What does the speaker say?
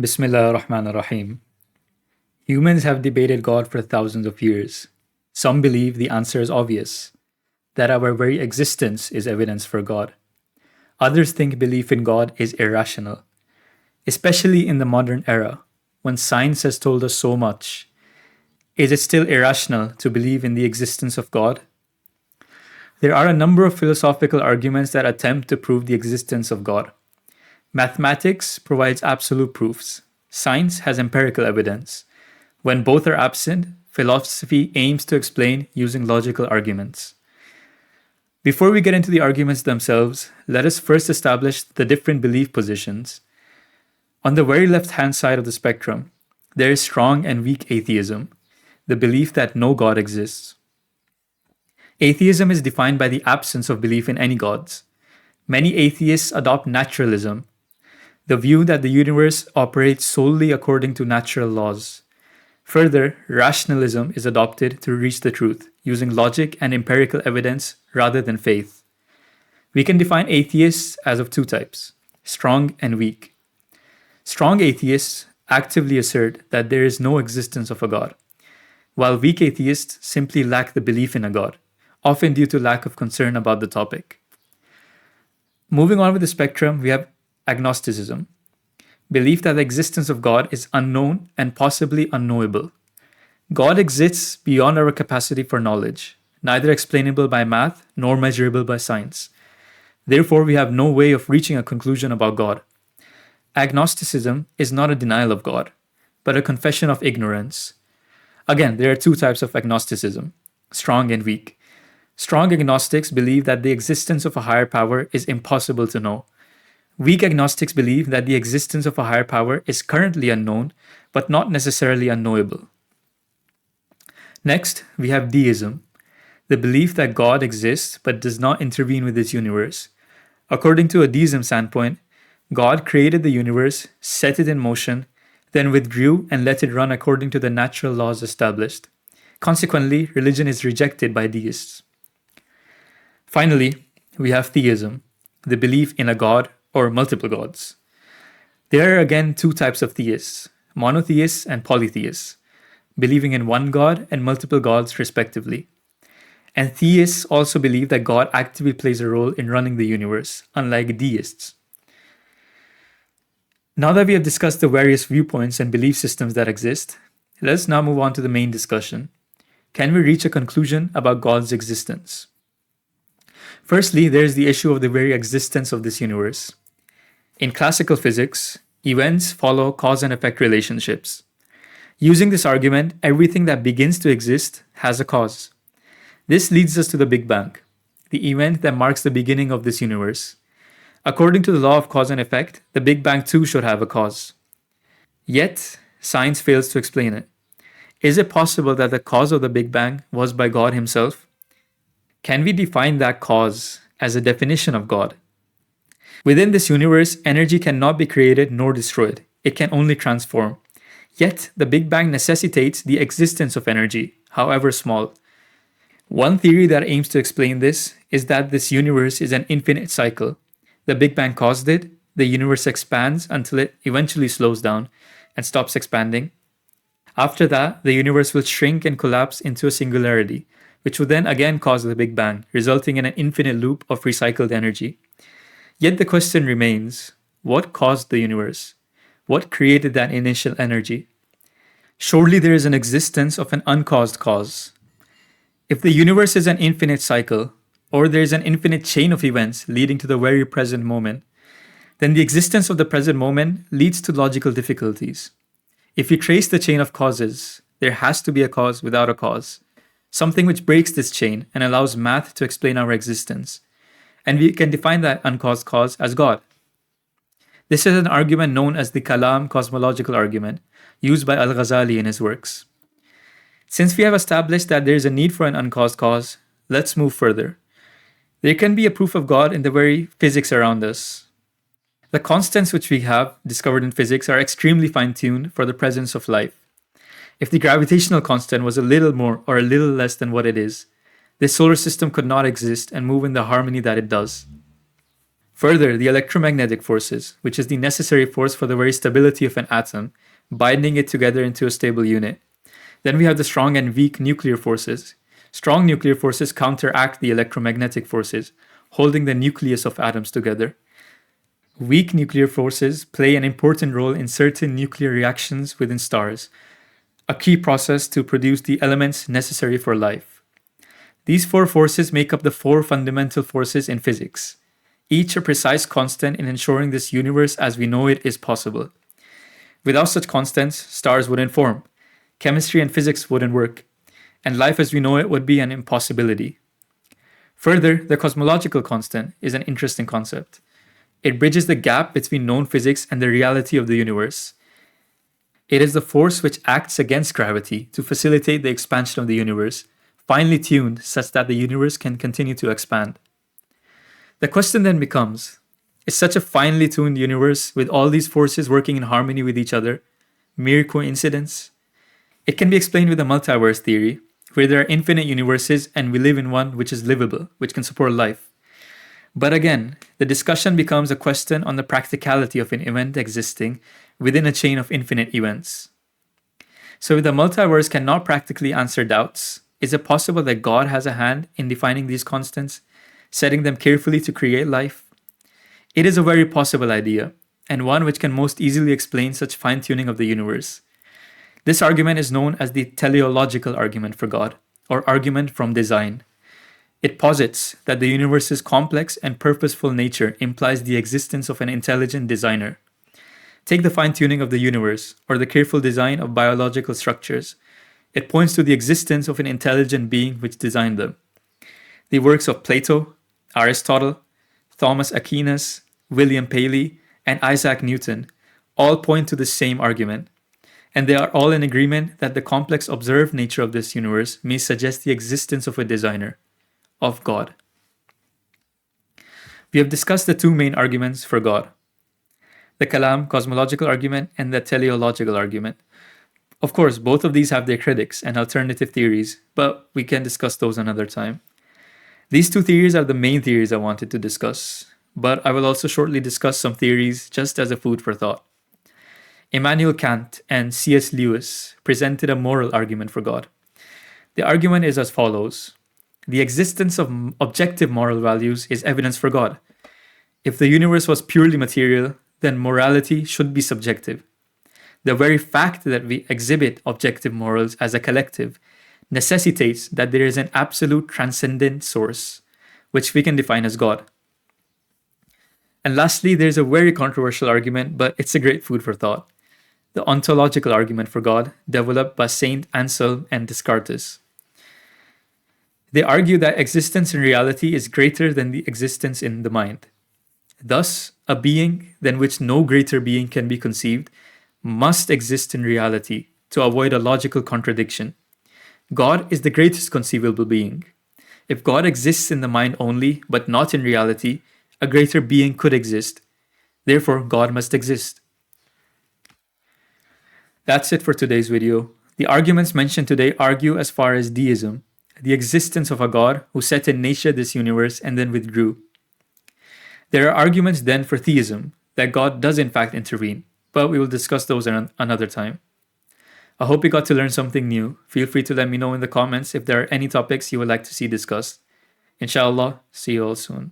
Bismillah ar-Rahman ar-Rahim. Humans have debated God for thousands of years. Some believe the answer is obvious, that our very existence is evidence for God. Others think belief in God is irrational, especially in the modern era, when science has told us so much. Is it still irrational to believe in the existence of God? There are a number of philosophical arguments that attempt to prove the existence of God. Mathematics provides absolute proofs. Science has empirical evidence. When both are absent, philosophy aims to explain using logical arguments. Before we get into the arguments themselves, let us first establish the different belief positions. On the very left-hand side of the spectrum, there is strong and weak atheism, the belief that no God exists. Atheism is defined by the absence of belief in any gods. Many atheists adopt naturalism, the view that the universe operates solely according to natural laws. Further, rationalism is adopted to reach the truth, using logic and empirical evidence rather than faith. We can define atheists as of two types, strong and weak. Strong atheists actively assert that there is no existence of a God, while weak atheists simply lack the belief in a God, often due to lack of concern about the topic. Moving on with the spectrum, we have agnosticism, belief that the existence of God is unknown and possibly unknowable. God exists beyond our capacity for knowledge, neither explainable by math nor measurable by science. Therefore, we have no way of reaching a conclusion about God. Agnosticism is not a denial of God, but a confession of ignorance. Again, there are two types of agnosticism, strong and weak. Strong agnostics believe that the existence of a higher power is impossible to know. Weak agnostics believe that the existence of a higher power is currently unknown, but not necessarily unknowable. Next, we have deism, the belief that God exists but does not intervene with this universe. According to a deism standpoint, God created the universe, set it in motion, then withdrew and let it run according to the natural laws established. Consequently, religion is rejected by deists. Finally, we have theism, the belief in a God or multiple gods. There are again two types of theists, monotheists and polytheists, believing in one God and multiple gods respectively. And theists also believe that God actively plays a role in running the universe, unlike deists. Now that we have discussed the various viewpoints and belief systems that exist, let's now move on to the main discussion. Can we reach a conclusion about God's existence? Firstly, there is the issue of the very existence of this universe. In classical physics, events follow cause and effect relationships. Using this argument, everything that begins to exist has a cause. This leads us to the Big Bang, the event that marks the beginning of this universe. According to the law of cause and effect, the Big Bang too should have a cause. Yet, science fails to explain it. Is it possible that the cause of the Big Bang was by God himself? Can we define that cause as a definition of God? Within this universe, energy cannot be created nor destroyed. It can only transform. Yet, the Big Bang necessitates the existence of energy, however small. One theory that aims to explain this is that this universe is an infinite cycle. The Big Bang caused it, the universe expands until it eventually slows down and stops expanding. After that, the universe will shrink and collapse into a singularity, which would then again cause the Big Bang, resulting in an infinite loop of recycled energy. Yet the question remains, what caused the universe? What created that initial energy? Surely there is an existence of an uncaused cause. If the universe is an infinite cycle, or there is an infinite chain of events leading to the very present moment, then the existence of the present moment leads to logical difficulties. If you trace the chain of causes, there has to be a cause without a cause, something which breaks this chain and allows math to explain our existence. And we can define that uncaused cause as God. This is an argument known as the Kalam cosmological argument, used by Al-Ghazali in his works. Since we have established that there is a need for an uncaused cause, let's move further. There can be a proof of God in the very physics around us. The constants which we have discovered in physics are extremely fine-tuned for the presence of life. If the gravitational constant was a little more or a little less than what it is, this solar system could not exist and move in the harmony that it does. Further, the electromagnetic forces, which is the necessary force for the very stability of an atom, binding it together into a stable unit. Then we have the strong and weak nuclear forces. Strong nuclear forces counteract the electromagnetic forces, holding the nucleus of atoms together. Weak nuclear forces play an important role in certain nuclear reactions within stars, a key process to produce the elements necessary for life. These four forces make up the four fundamental forces in physics, each a precise constant in ensuring this universe as we know it is possible. Without such constants, stars wouldn't form, chemistry and physics wouldn't work, and life as we know it would be an impossibility. Further, the cosmological constant is an interesting concept. It bridges the gap between known physics and the reality of the universe. It is the force which acts against gravity to facilitate the expansion of the universe, finely tuned such that the universe can continue to expand. The question then becomes, is such a finely tuned universe with all these forces working in harmony with each other mere coincidence? It can be explained with the multiverse theory, where there are infinite universes and we live in one which is livable, which can support life. But again, the discussion becomes a question on the practicality of an event existing within a chain of infinite events. So if the multiverse cannot practically answer doubts, is it possible that God has a hand in defining these constants, setting them carefully to create life? It is a very possible idea, and one which can most easily explain such fine-tuning of the universe. This argument is known as the teleological argument for God, or argument from design. It posits that the universe's complex and purposeful nature implies the existence of an intelligent designer. Take the fine-tuning of the universe, or the careful design of biological structures. It points to the existence of an intelligent being which designed them. The works of Plato, Aristotle, Thomas Aquinas, William Paley, and Isaac Newton all point to the same argument, and they are all in agreement that the complex observed nature of this universe may suggest the existence of a designer, of God. We have discussed the two main arguments for God, the Kalam cosmological argument and the teleological argument. Of course, both of these have their critics and alternative theories, but we can discuss those another time. These two theories are the main theories I wanted to discuss, but I will also shortly discuss some theories just as a food for thought. Immanuel Kant and C.S. Lewis presented a moral argument for God. The argument is as follows. The existence of objective moral values is evidence for God. If the universe was purely material, then morality should be subjective. The very fact that we exhibit objective morals as a collective necessitates that there is an absolute transcendent source, which we can define as God. And lastly, there's a very controversial argument, but it's a great food for thought. The ontological argument for God, developed by Saint Anselm and Descartes. They argue that existence in reality is greater than the existence in the mind. Thus, a being than which no greater being can be conceived must exist in reality to avoid a logical contradiction. God is the greatest conceivable being. If God exists in the mind only, but not in reality, a greater being could exist. Therefore, God must exist. That's it for today's video. The arguments mentioned today argue as far as deism, the existence of a God who set in nature this universe and then withdrew. There are arguments then for theism, that God does in fact intervene, but we will discuss those another time. I hope you got to learn something new. Feel free to let me know in the comments if there are any topics you would like to see discussed. Inshallah, see you all soon.